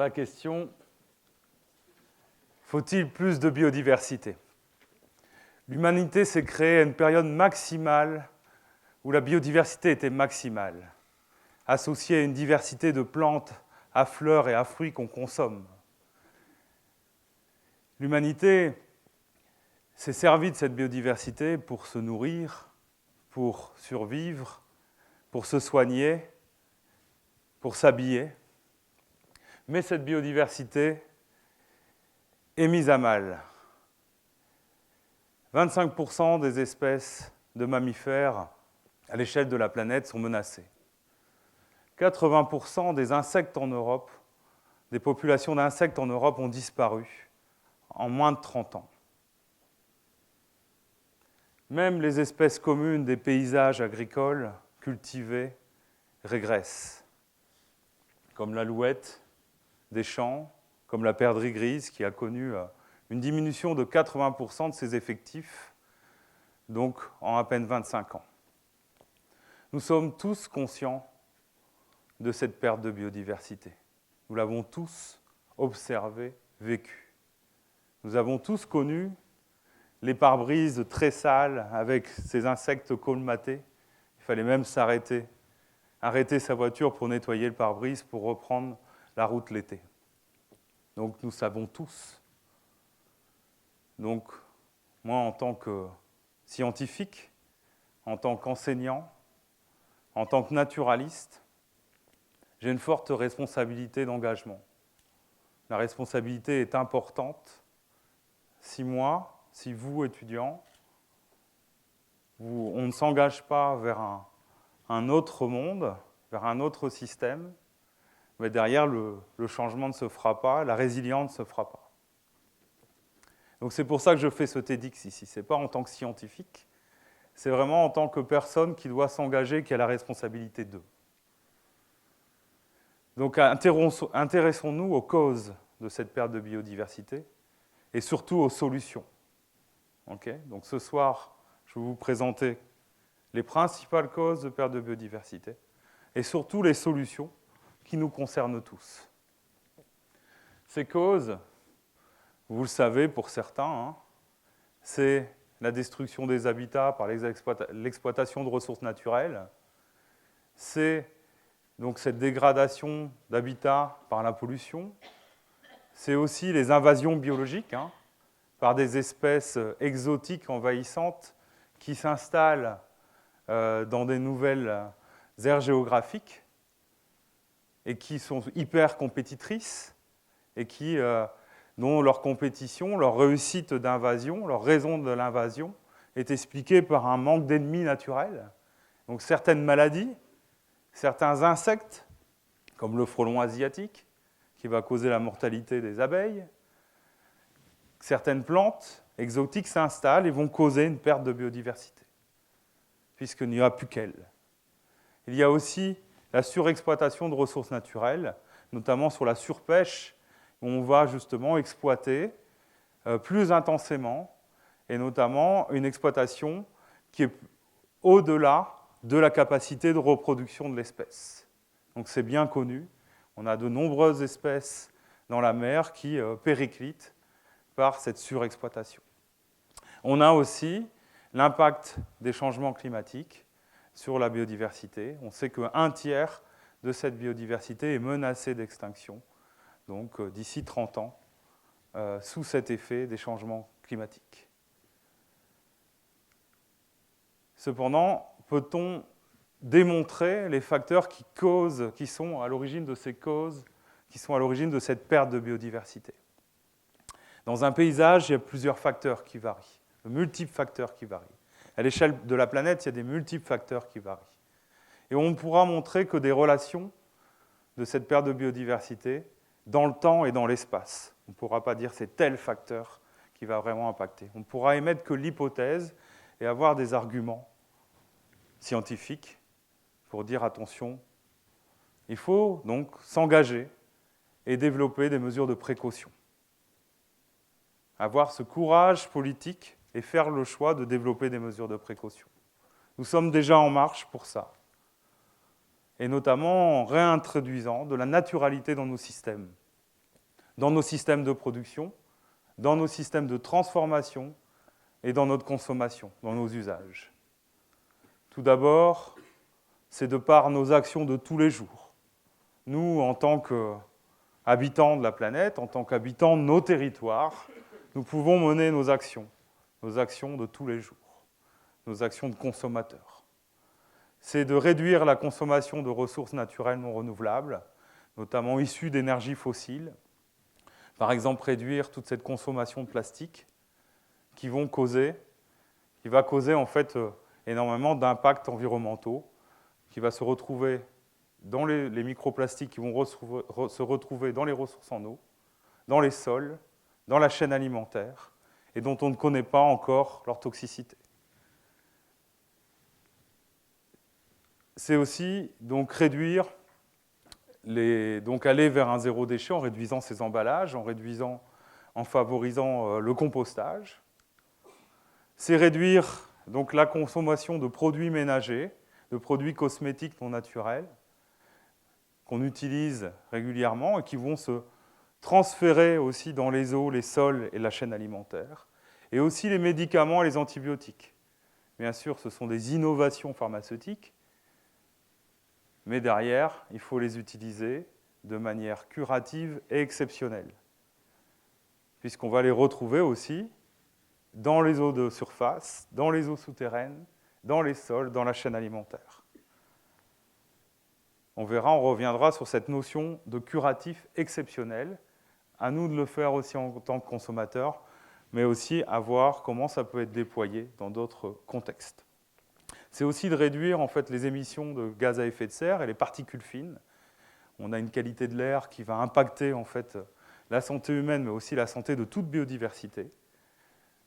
la question, faut-il plus de biodiversité? L'humanité s'est créée à une période maximale où la biodiversité était maximale, associée à une diversité de plantes, à fleurs et à fruits qu'on consomme. L'humanité s'est servie de cette biodiversité pour se nourrir, pour survivre, pour se soigner, pour s'habiller. Mais cette biodiversité est mise à mal. 25% des espèces de mammifères à l'échelle de la planète sont menacées. 80% des insectes en Europe, des populations d'insectes en Europe ont disparu en moins de 30 ans. Même les espèces communes des paysages agricoles cultivés régressent, comme l'alouette des champs, comme la perdrix grise qui a connu une diminution de 80% de ses effectifs, donc en à peine 25 ans. Nous sommes tous conscients de cette perte de biodiversité. Nous l'avons tous observé, vécu. Nous avons tous connu les pare-brises très sales avec ces insectes colmatés. Il fallait même s'arrêter, arrêter sa voiture pour nettoyer le pare-brise pour reprendre la route l'été. Donc nous savons tous. Donc moi, en tant que scientifique, en tant qu'enseignant, en tant que naturaliste, j'ai une forte responsabilité d'engagement. La responsabilité est importante. Si moi, si vous, étudiants, on ne s'engage pas vers un autre monde, vers un autre système, mais derrière, le changement ne se fera pas, la résilience ne se fera pas. Donc c'est pour ça que je fais ce TEDx ici. Ce n'est pas en tant que scientifique, c'est vraiment en tant que personne qui doit s'engager, qui a la responsabilité d'eux. Donc intéressons-nous aux causes de cette perte de biodiversité et surtout aux solutions. Okay ? Donc ce soir, je vais vous présenter les principales causes de perte de biodiversité et surtout les solutions qui nous concernent tous. Ces causes, vous le savez pour certains, c'est la destruction des habitats par l'exploitation de ressources naturelles, c'est donc cette dégradation d'habitats par la pollution, c'est aussi les invasions biologiques par des espèces exotiques envahissantes qui s'installent dans des nouvelles aires géographiques et qui sont hyper compétitrices et qui, dont leur compétition, leur réussite d'invasion, leur raison de l'invasion est expliquée par un manque d'ennemis naturels. Donc certaines maladies, certains insectes, comme le frelon asiatique, qui va causer la mortalité des abeilles, certaines plantes exotiques s'installent et vont causer une perte de biodiversité, puisqu'il n'y a plus qu'elles. Il y a aussi la surexploitation de ressources naturelles, notamment sur la surpêche, où on va justement exploiter plus intensément, et notamment une exploitation qui est au-delà de la capacité de reproduction de l'espèce. Donc c'est bien connu, on a de nombreuses espèces dans la mer qui périclitent par cette surexploitation. On a aussi l'impact des changements climatiques sur la biodiversité. On sait qu'un tiers de cette biodiversité est menacée d'extinction, donc d'ici 30 ans, sous cet effet des changements climatiques. Cependant, peut-on démontrer les facteurs qui sont à l'origine de ces causes, qui sont à l'origine de cette perte de biodiversité? Dans un paysage, il y a plusieurs facteurs qui varient, de multiples facteurs qui varient. À l'échelle de la planète, il y a des multiples facteurs qui varient. Et on pourra montrer que des relations de cette perte de biodiversité dans le temps et dans l'espace. On ne pourra pas dire que c'est tel facteur qui va vraiment impacter. On pourra émettre que l'hypothèse et avoir des arguments scientifiques pour dire attention. Il faut donc s'engager et développer des mesures de précaution. Avoir ce courage politique et faire le choix de développer des mesures de précaution. Nous sommes déjà en marche pour ça. Et notamment en réintroduisant de la naturalité dans nos systèmes. dans nos systèmes de production, dans nos systèmes de transformation et dans notre consommation, dans nos usages. Tout d'abord, c'est de par nos actions de tous les jours. Nous, en tant qu'habitants de la planète, en tant qu'habitants de nos territoires, nous pouvons mener nos actions de tous les jours, nos actions de consommateurs. C'est de réduire la consommation de ressources naturelles non renouvelables, notamment issues d'énergies fossiles. Par exemple, réduire toute cette consommation de plastique qui va causer en fait énormément d'impacts environnementaux, qui va se retrouver dans les microplastiques qui vont se retrouver dans les ressources en eau, dans les sols, dans la chaîne alimentaire, et dont on ne connaît pas encore leur toxicité. C'est aussi donc réduire, donc aller vers un zéro déchet en réduisant ses emballages, en favorisant le compostage. C'est réduire donc la consommation de produits ménagers, de produits cosmétiques non naturels, qu'on utilise régulièrement et qui vont se transférer aussi dans les eaux, les sols et la chaîne alimentaire, et aussi les médicaments et les antibiotiques. Bien sûr, ce sont des innovations pharmaceutiques, mais derrière, il faut les utiliser de manière curative et exceptionnelle, puisqu'on va les retrouver aussi dans les eaux de surface, dans les eaux souterraines, dans les sols, dans la chaîne alimentaire. On verra, on reviendra sur cette notion de curatif exceptionnel. À nous de le faire aussi en tant que consommateurs, mais aussi à voir comment ça peut être déployé dans d'autres contextes. C'est aussi de réduire en fait, les émissions de gaz à effet de serre et les particules fines. On a une qualité de l'air qui va impacter en fait, la santé humaine, mais aussi la santé de toute biodiversité.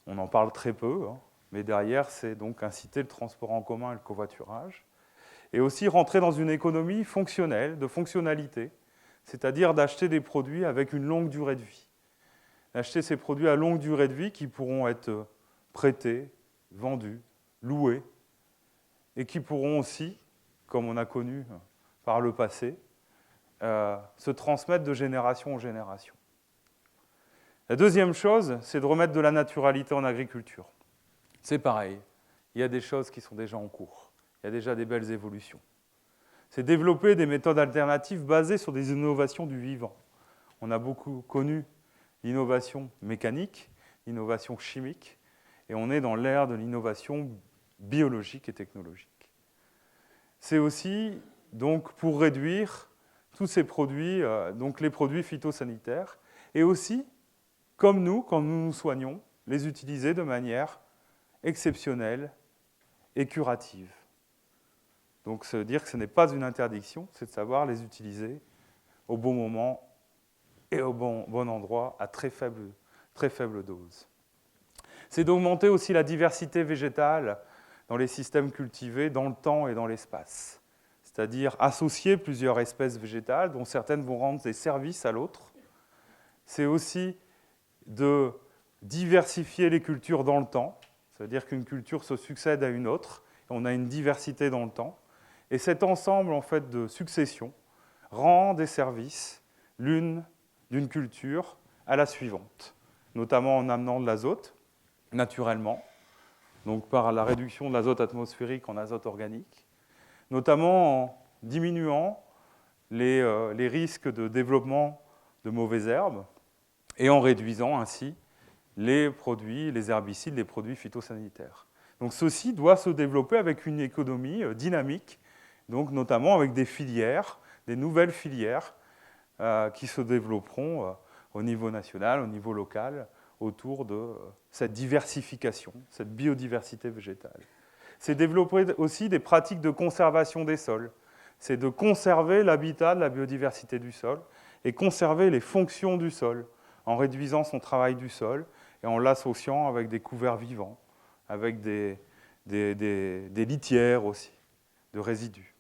On en parle très peu, hein, mais derrière, c'est donc inciter le transport en commun et le covoiturage. Et aussi rentrer dans une économie fonctionnelle, de fonctionnalité, c'est-à-dire d'acheter des produits avec une longue durée de vie. D'acheter ces produits à longue durée de vie qui pourront être prêtés, vendus, loués, et qui pourront aussi, comme on a connu par le passé, se transmettre de génération en génération. La deuxième chose, c'est de remettre de la naturalité en agriculture. C'est pareil, il y a des choses qui sont déjà en cours. Il y a déjà des belles évolutions. C'est développer des méthodes alternatives basées sur des innovations du vivant. On a beaucoup connu l'innovation mécanique, l'innovation chimique, et on est dans l'ère de l'innovation biologique et technologique. C'est aussi donc, pour réduire tous ces produits, donc les produits phytosanitaires, et aussi, comme nous, quand nous nous soignons, les utiliser de manière exceptionnelle et curative. Donc, ça veut dire que ce n'est pas une interdiction, c'est de savoir les utiliser au bon moment et au bon endroit à très faible dose. C'est d'augmenter aussi la diversité végétale dans les systèmes cultivés, dans le temps et dans l'espace. C'est-à-dire associer plusieurs espèces végétales, dont certaines vont rendre des services à l'autre. C'est aussi de diversifier les cultures dans le temps. Ça veut dire qu'une culture se succède à une autre, et on a une diversité dans le temps. Et cet ensemble en fait, de succession rend des services, l'une d'une culture à la suivante, notamment en amenant de l'azote, naturellement, donc par la réduction de l'azote atmosphérique en azote organique, notamment en diminuant les risques de développement de mauvaises herbes et en réduisant ainsi les produits, les herbicides, les produits phytosanitaires. Donc ceci doit se développer avec une économie dynamique, donc notamment avec des filières, des nouvelles filières qui se développeront au niveau national, au niveau local, autour de cette diversification, cette biodiversité végétale. C'est développer aussi des pratiques de conservation des sols. C'est de conserver l'habitat de la biodiversité du sol et conserver les fonctions du sol en réduisant son travail du sol et en l'associant avec des couverts vivants, avec des litières aussi, de résidus,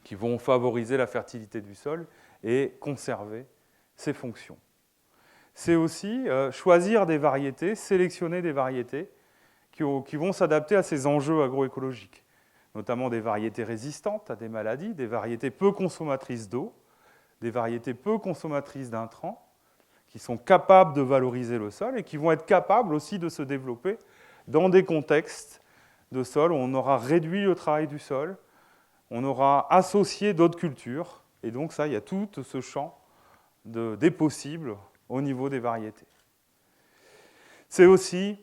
qui vont favoriser la fertilité du sol et conserver ses fonctions. C'est aussi choisir des variétés, sélectionner des variétés qui vont s'adapter à ces enjeux agroécologiques, notamment des variétés résistantes à des maladies, des variétés peu consommatrices d'eau, des variétés peu consommatrices d'intrants, qui sont capables de valoriser le sol et qui vont être capables aussi de se développer dans des contextes de sol où on aura réduit le travail du sol, on aura associé d'autres cultures, et donc ça, il y a tout ce champ des possibles au niveau des variétés. C'est aussi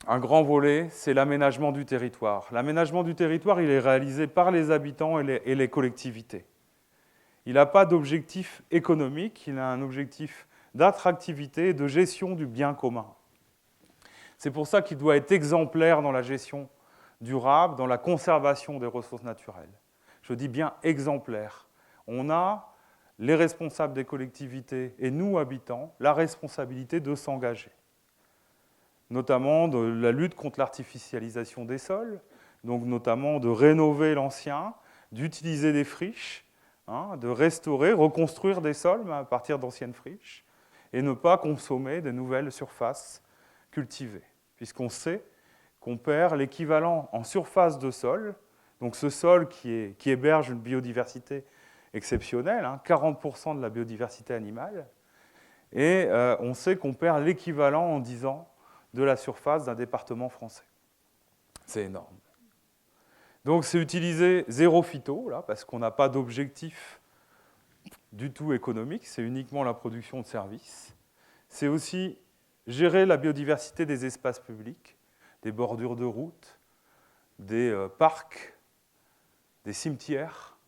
un grand volet, c'est l'aménagement du territoire. L'aménagement du territoire, il est réalisé par les habitants et les collectivités. Il n'a pas d'objectif économique, il a un objectif d'attractivité et de gestion du bien commun. C'est pour ça qu'il doit être exemplaire dans la gestion durable, dans la conservation des ressources naturelles. Je dis bien exemplaire. On a, les responsables des collectivités et nous, habitants, la responsabilité de s'engager. Notamment de la lutte contre l'artificialisation des sols, donc notamment de rénover l'ancien, d'utiliser des friches, de restaurer, reconstruire des sols à partir d'anciennes friches, et ne pas consommer de nouvelles surfaces cultivées, puisqu'on sait qu'on perd l'équivalent en surface de sol, donc ce sol qui héberge une biodiversité exceptionnelle, 40% de la biodiversité animale, et on sait qu'on perd l'équivalent en 10 ans de la surface d'un département français. C'est énorme. Donc c'est utiliser zéro phyto, là, parce qu'on n'a pas d'objectif du tout économique, c'est uniquement la production de services. C'est aussi gérer la biodiversité des espaces publics, des bordures de routes, des parcs, des cimetières,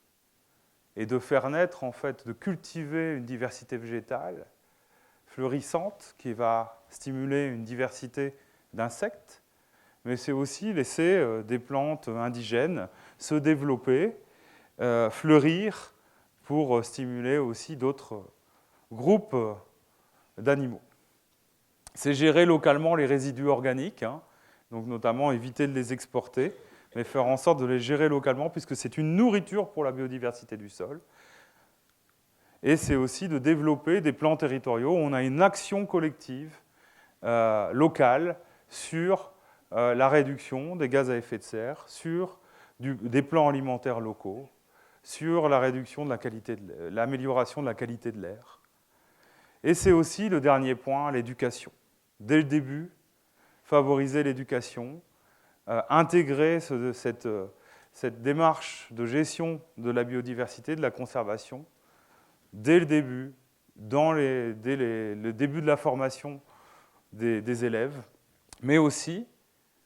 et de faire naître, en fait, de cultiver une diversité végétale fleurissante qui va stimuler une diversité d'insectes, mais c'est aussi laisser des plantes indigènes se développer, fleurir pour stimuler aussi d'autres groupes d'animaux. C'est gérer localement les résidus organiques, donc notamment éviter de les exporter, mais faire en sorte de les gérer localement, puisque c'est une nourriture pour la biodiversité du sol. Et c'est aussi de développer des plans territoriaux où on a une action collective locale sur la réduction des gaz à effet de serre, sur des plans alimentaires locaux, sur la réduction de la qualité l'amélioration de la qualité de l'air. Et c'est aussi le dernier point, l'éducation. Dès le début, favoriser l'éducation, intégrer cette démarche de gestion de la biodiversité, de la conservation, dès le début, dès le début de la formation des élèves, mais aussi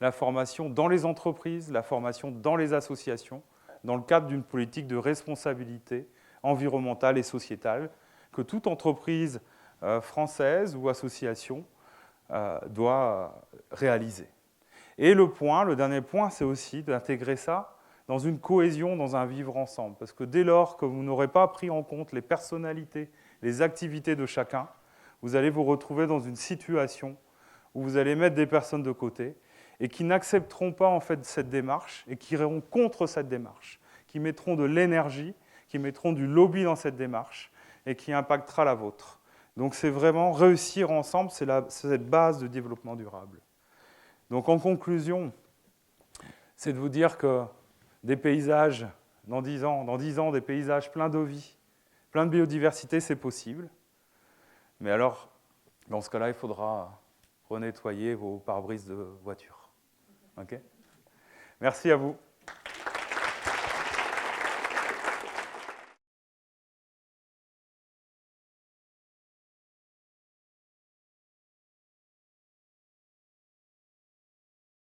la formation dans les entreprises, la formation dans les associations, dans le cadre d'une politique de responsabilité environnementale et sociétale que toute entreprise française ou association doit réaliser. Et le dernier point, c'est aussi d'intégrer ça dans une cohésion, dans un vivre ensemble. Parce que dès lors que vous n'aurez pas pris en compte les personnalités, les activités de chacun, vous allez vous retrouver dans une situation où vous allez mettre des personnes de côté et qui n'accepteront pas en fait cette démarche et qui iront contre cette démarche, qui mettront de l'énergie, qui mettront du lobby dans cette démarche et qui impactera la vôtre. Donc c'est vraiment réussir ensemble, c'est cette base de développement durable. Donc en conclusion, c'est de vous dire que des paysages, dans 10 ans, des paysages pleins de vie, pleins de biodiversité, c'est possible. Mais alors, dans ce cas-là, il faudra renettoyer vos pare-brises de voiture. Okay ? Merci à vous.